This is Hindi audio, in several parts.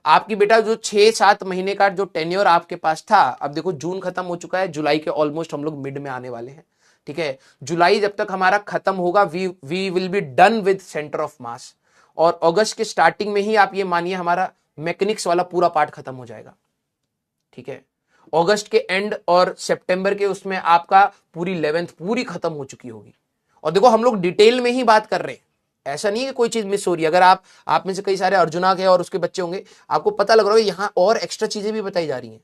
आपकी बेटा जो 6-7 महीने का जो टेन्योर आपके पास था, अब देखो जून खत्म हो चुका है, जुलाई के ऑलमोस्ट हम लोग मिड में आने वाले हैं। ठीक है, जुलाई जब तक हमारा खत्म होगा, we will be done with centre of mass, और अगस्त के स्टार्टिंग में ही आप ये मानिए हमारा मैकेनिक्स वाला पूरा पार्ट खत्म हो जाएगा। ठीक है, अगस्त के एंड और सितंबर के उसमें आपका पूरी 11th पूरी खत्म हो चुकी होगी। और देखो हम लोग डिटेल में ही बात कर रहे हैं, ऐसा नहीं है कि कोई चीज मिस हो रही है। अगर आप में से कई सारे अर्जुना के और उसके बच्चे होंगे, आपको पता लग रहा है यहां और एक्स्ट्रा चीजें भी बताई जा रही हैं।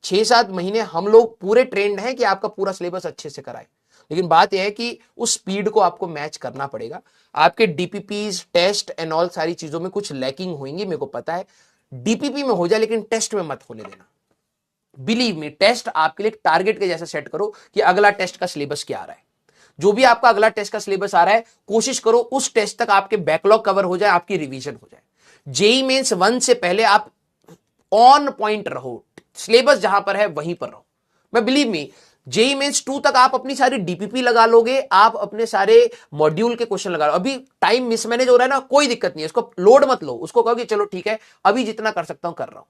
6-7 महीने हम लोग पूरे ट्रेंड हैं कि आपका पूरा सिलेबस अच्छे से कराए, लेकिन बात यह है कि उस स्पीड को आपको मैच करना पड़ेगा। आपके डीपीपीज, टेस्ट एंड ऑल सारी चीजों में कुछ लैकिंग होंगी, मेरे को पता है। डीपीपी में हो जाए, लेकिन टेस्ट में मत होने देना। बिलीव मी, टेस्ट आपके लिए टारगेट के जैसा सेट करो कि अगला टेस्ट का सिलेबस क्या आ रहा है। जो भी आपका अगला टेस्ट का सिलेबस आ रहा है, कोशिश करो उस टेस्ट तक आपके बैकलॉग कवर हो जाए, आपकी रिवीजन हो जाए। जेई मेंस 1 से पहले आप ऑन पॉइंट रहो, सिलेबस जहां पर है वहीं पर रहो। मैं बिलीव मी, जेई मेंस 2 तक आप अपनी सारी डीपीपी लगा लोगे, आप अपने सारे मॉड्यूल के क्वेश्चन लगा लो। अभी टाइम मिसमैनेज हो रहा है ना, कोई दिक्कत नहीं है, इसको लोड मत लो, उसको कहो कि चलो ठीक है अभी जितना कर सकता हूं कर रहा हूं।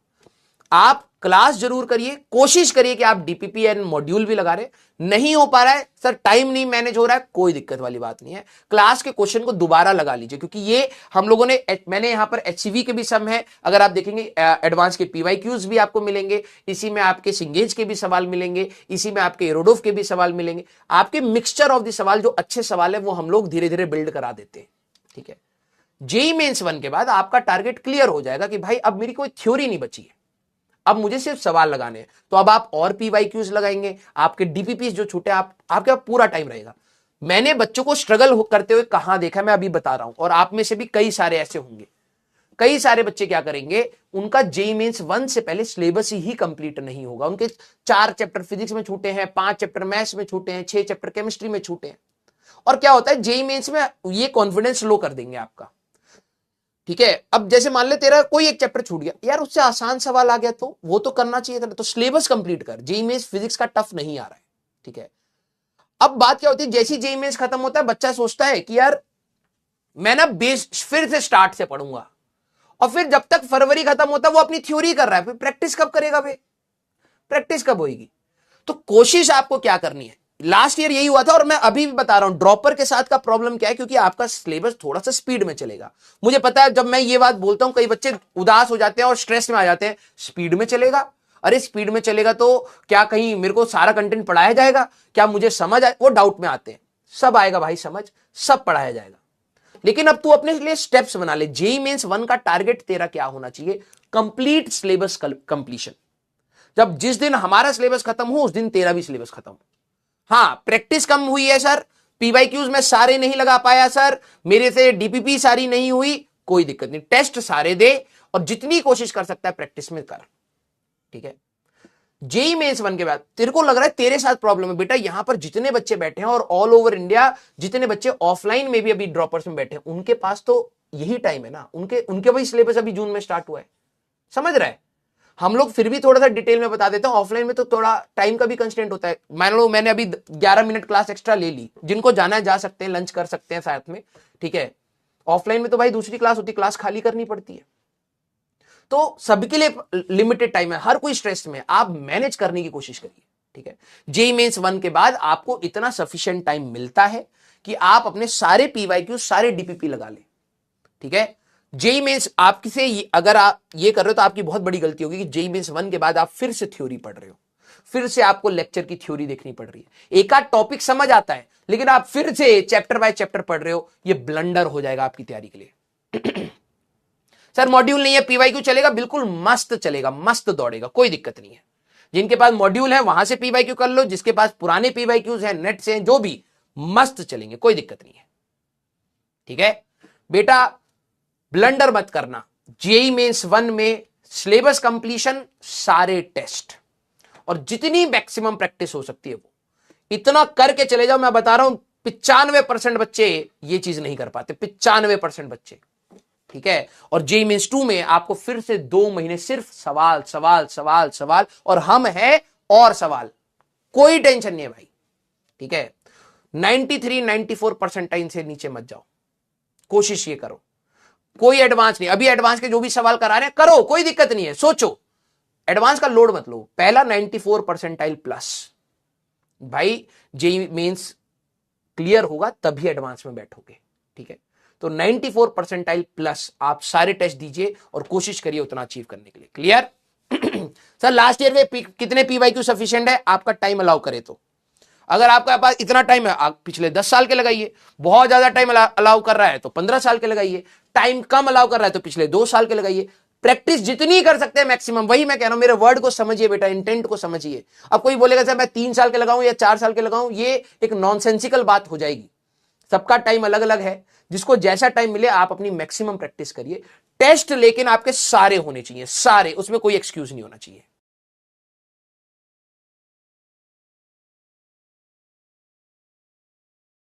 आप क्लास जरूर करिए, कोशिश करिए कि आप डीपीपी एंड मॉड्यूल भी लगा रहे। नहीं हो पा रहा है सर, टाइम नहीं मैनेज हो रहा है, कोई दिक्कत वाली बात नहीं है, क्लास के क्वेश्चन को दोबारा लगा लीजिए, क्योंकि ये हम लोगों ने, मैंने यहां पर एचसीवी के भी सम है, अगर आप देखेंगे एडवांस के पीवाईक्यूज भी आपको मिलेंगे, इसी में आपके सिंगेज के भी सवाल मिलेंगे, इसी में आपके एरोडोफ के भी सवाल मिलेंगे। आपके मिक्सचर ऑफ द सवाल, जो अच्छे सवाल है वो हम लोग धीरे धीरे बिल्ड करा देते हैं। ठीक है, जेई मेंस 1 के बाद आपका टारगेट क्लियर हो जाएगा कि भाई अब मेरी कोई थ्योरी नहीं बची है, अब मुझे सिर्फ सवाल लगाने हैं। तो अब आप और पीवाईक्यूज लगाएंगे, आपके डीपीपी जो छूटे आपके पास पूरा टाइम रहेगा। मैंने बच्चों को स्ट्रगल करते हुए कहां देखा, मैं अभी बता रहा हूं, और आप में से भी कई सारे ऐसे होंगे। कई सारे बच्चे क्या करेंगे, उनका जेई मेंस 1 से पहले सिलेबस ही कंप्लीट नहीं होगा, उनके 4 चैप्टर फिजिक्स में छूटे हैं, 5 चैप्टर मैथ्स में छूटे हैं, 6 चैप्टर केमिस्ट्री में छूटे हैं। और क्या होता है, जेई मेंस में ये कॉन्फिडेंस लो कर देंगे आपका। ठीक है, अब जैसे मान ले तेरा कोई एक चैप्टर छूट गया, यार उससे आसान सवाल आ गया तो वो तो करना चाहिए था, तो सिलेबस कंप्लीट कर। जेई मेंस फिजिक्स का टफ नहीं आ रहा है। ठीक है, अब बात क्या होती है, जैसी जेई मेंस खत्म होता है, बच्चा सोचता है कि यार मैं ना बेस फिर से स्टार्ट से पढ़ूंगा, और फिर जब तक फरवरी खत्म होता है वो अपनी थ्योरी कर रहा है, फिर प्रैक्टिस कब करेगा भाई, प्रैक्टिस कब होगी। तो कोशिश आपको क्या करनी है, लास्ट ईयर यही हुआ था, और मैं अभी भी बता रहा हूं ड्रॉपर के साथ का प्रॉब्लम क्या है, क्योंकि आपका सिलेबस थोड़ा सा स्पीड में चलेगा। मुझे पता है, जब मैं ये बात बोलता हूं कई बच्चे उदास हो जाते हैं और स्ट्रेस में आ जाते हैं, स्पीड में चलेगा, अरे स्पीड में चलेगा तो क्या कहीं मेरे को सारा कंटेंट पढ़ाया जाएगा, क्या मुझे समझ आए, वो डाउट में आते हैं। सब आएगा भाई समझ, सब पढ़ाया जाएगा, लेकिन अब तू अपने लिए स्टेप्स बना ले। जेई मेंस 1 का टारगेट तेरा क्या होना चाहिए, कंप्लीट सिलेबस कंप्लीशन। जब जिस दिन हमारा सिलेबस खत्म हो उस दिन तेरा भी सिलेबस खत्म हो। हाँ, प्रैक्टिस कम हुई है सर, पीवाईक्यूज में सारे नहीं लगा पाया सर, मेरे से डीपीपी सारी नहीं हुई, कोई दिक्कत नहीं, टेस्ट सारे दे और जितनी कोशिश कर सकता है प्रैक्टिस में कर। ठीक है, जेई मेंस 1 के बाद तेरे को लग रहा है तेरे साथ प्रॉब्लम है, बेटा यहां पर जितने बच्चे बैठे हैं और ऑल ओवर इंडिया जितने बच्चे ऑफलाइन में भी अभी ड्रॉपर्स में बैठे हैं, उनके पास तो यही टाइम है ना, उनके वही सिलेबस अभी जून में स्टार्ट हुआ है, समझ रहा है। हम लोग फिर भी थोड़ा सा डिटेल में बता देते हैं, ऑफलाइन में तो थोड़ा टाइम का भी कंस्टेंट होता है। मान लो मैंने अभी 11 मिनट क्लास एक्स्ट्रा ले ली, जिनको जाना है जा सकते हैं, लंच कर सकते हैं साथ में। ठीक है, ऑफलाइन में तो भाई दूसरी क्लास होती है, क्लास खाली करनी पड़ती है, तो सबके लिए लिमिटेड टाइम है, हर कोई स्ट्रेस में, आप मैनेज करने की कोशिश करिए। ठीक है, जेई मेंस 1 के बाद आपको इतना सफिशिएंट टाइम मिलता है कि आप अपने सारे पीवाईक्यू सारे डीपीपी लगा लें। ठीक है, जेई मेंस आपसे अगर आप ये कर रहे हो तो आपकी बहुत बड़ी गलती होगी कि जेई मेंस 1 के बाद आप फिर से थ्योरी पढ़ रहे हो, फिर से आपको लेक्चर की थ्योरी देखनी पड़ रही है। एक आध टॉपिक समझ आता है, लेकिन आप फिर से चैप्टर बाय चैप्टर पढ़ रहे हो, ये ब्लंडर हो जाएगा आपकी तैयारी के लिए। सर मॉड्यूल नहीं है, पीवाईक्यू चलेगा, बिल्कुल मस्त चलेगा, मस्त दौड़ेगा, कोई दिक्कत नहीं है। जिनके पास मॉड्यूल है वहां से पीवाईक्यू कर लो, जिसके पास पुराने पीवाईक्यूज हैं, नेट से हैं, जो भी मस्त चलेंगे, कोई दिक्कत नहीं है। ठीक है बेटा, ब्लंडर मत करना। जेई मेंस 1 में सिलेबस कंप्लीशन, सारे टेस्ट और जितनी मैक्सिमम प्रैक्टिस हो सकती है वो इतना करके चले जाओ। मैं बता रहा हूं 95% बच्चे ये चीज नहीं कर पाते, 95% बच्चे। ठीक है, और जेई मेंस 2 में आपको फिर से 2 महीने सिर्फ सवाल सवाल सवाल सवाल, और हम है और सवाल, कोई टेंशन नहीं है भाई। ठीक है, 93-94 परसेंटाइन से नीचे मत जाओ, कोशिश ये करो। कोई एडवांस नहीं, अभी एडवांस के जो भी सवाल करा रहे हैं करो, कोई दिक्कत नहीं है, सोचो, एडवांस का लोड मत लो। पहला 94 परसेंटाइल प्लस, भाई जेई मेंस क्लियर होगा तभी एडवांस में बैठोगे, ठीक है। तो 94 परसेंटाइल प्लस आप सारे टेस्ट दीजिए और कोशिश करिए उतना अचीव करने के लिए। क्लियर? सर लास्ट ईयर में कितने पीवाईक्यू सफिशिएंट है? आपका टाइम अलाउ करे तो। अगर आपके पास इतना टाइम है, आप पिछले 10 साल के लगाइए, बहुत ज्यादा टाइम अलाउ कर रहा है तो 15 साल के लगाइए, टाइम कम अलाउ कर रहा है तो पिछले 2 साल के लगाइए। प्रैक्टिस जितनी कर सकते हैं मैक्सिमम, वही मैं कह रहा हूं, मेरे वर्ड को समझिए बेटा, इंटेंट को समझिए। अब कोई बोलेगा सर मैं 3 साल के लगाऊं या 4 साल के लगाऊं, ये एक नॉनसेंसिकल बात हो जाएगी। सबका टाइम अलग अलग है, जिसको जैसा टाइम मिले आप अपनी मैक्सिमम प्रैक्टिस करिए। टेस्ट लेकिन आपके सारे होने चाहिए, सारे, उसमें कोई एक्सक्यूज नहीं होना चाहिए।